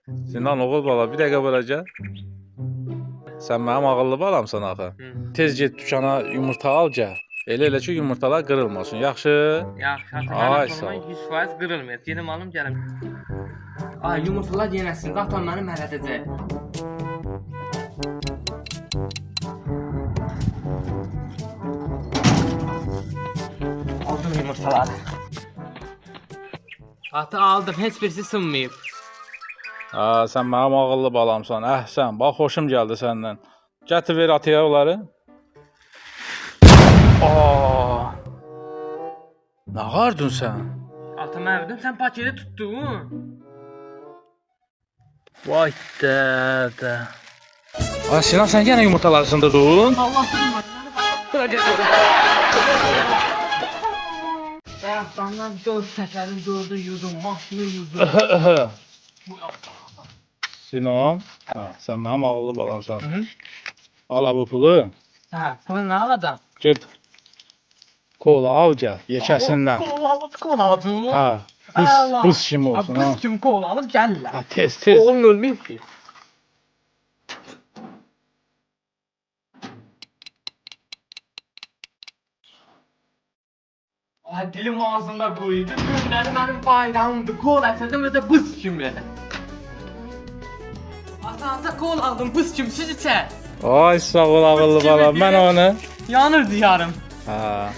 Sinan oğul bala bir dəqiqə bura gəl. Sən mənim ağıllı balamsan axı. Tez get dükana yumurta al gəl. Elə ki yumurtalar qırılmasın. Yaxşı? Yaxşı, Ay, mən sağ ol. 100% qırılmır. Gedim alım gəlim. Ay, yumurtalar yenəsin. Zaten məni mələdəcək. Aldım yumurtaları. Ata aldım, heç birisi sınmayıb. Ha, sən mənim ağıllı balamsan. Əhsən, bax xoşum gəldi səndən. Gətir ver ataya onları. Aa! Nə qardın sən? Ata məvdim, sən paketi tutdun. Vay dədə. Ay Sinan sən yenə yumurtaları sındırdın? Allah sınmadı. Bura gəl. Bayaqdandan 4 səfərin 4'ü yudum, maşını yudum. Sinan, sən mənim ağıllı balamsan. Al bu pulu. Hə, bunu nə alacam? Get. Kola al gəl, yekəsindən. Kola aldım. Ha, buz kimi olsun ha. Buz kimi kola alıb gəlirlər. Ha, tez. Oğlum ölməyib ki. Ay dilim ağzımda qoydu. Günləri mənim bayramımdır. Kola əsədim və də buz kimi. Ata kola aldım buz kimi siz içər. Ay sağ ol ağıllı balam, mən onu. Yanırdı yarım. Ha.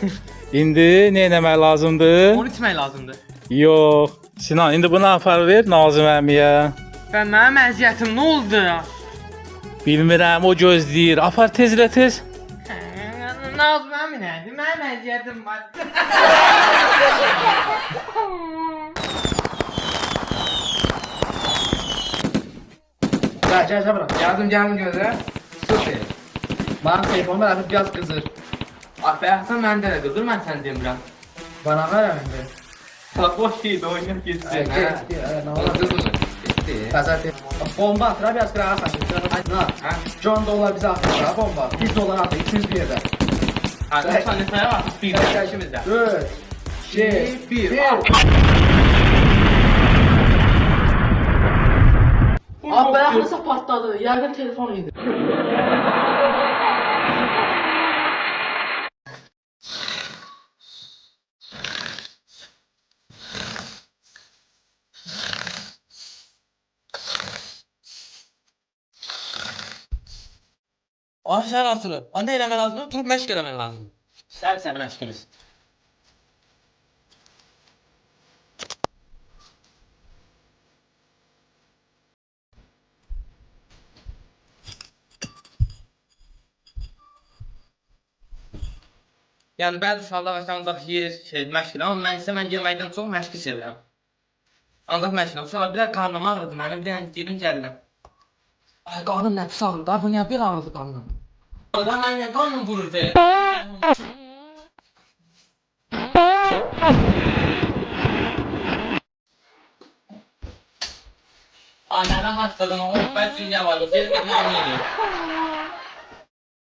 İndi nə etmək lazımdır? Onu içmək lazımdır. Yox. Sinan, indi bunu apar ver Nazım əmiyə. Ben mənim əziyyətim nə oldu? Bilmirəm, o gözləyir. Apar tezlə tez. Nazım əmi nədir? Mənim əziyyətim var. Gel bırak. Yardım gözle. Süper. Bana telefonda artık biraz kızır. Bayaqdan məndə də qızır, mən sən demirəm. Bana ver önce. Bak boş şeydi, oynayıb geçsin. Ne olur? Pazartesi. Bomba at. Biraz kırağa kaçın. John dolar bize attı. Bomba. 100 dolar attı. 200 bir yerde. Hadi lütfen lütfen var. Bir de işimizde. 3, 2, 1. Abi ben nasıl patladı? Yerden telefon yedi. Aşağı atılır. Anne eləmək lazım, dur məşq eləmək lazım. Sən məşqimiz. Yəni bəzi uşaqlar ancaq yer, məşq edir, amma mən yeməkdən çox məşqi sevirəm. Ancaq məşq edirəm. Sonra bir də qarnım ağrıdı mənim, bir dənə gedim gəlirəm. Ay qarnım nə pis ağrıdı, bu niyə bir ağrıdı qarnım? Oradan mən qarnım vururdu. Ay neden başladın oğlum? Ben dünya varım. Gelin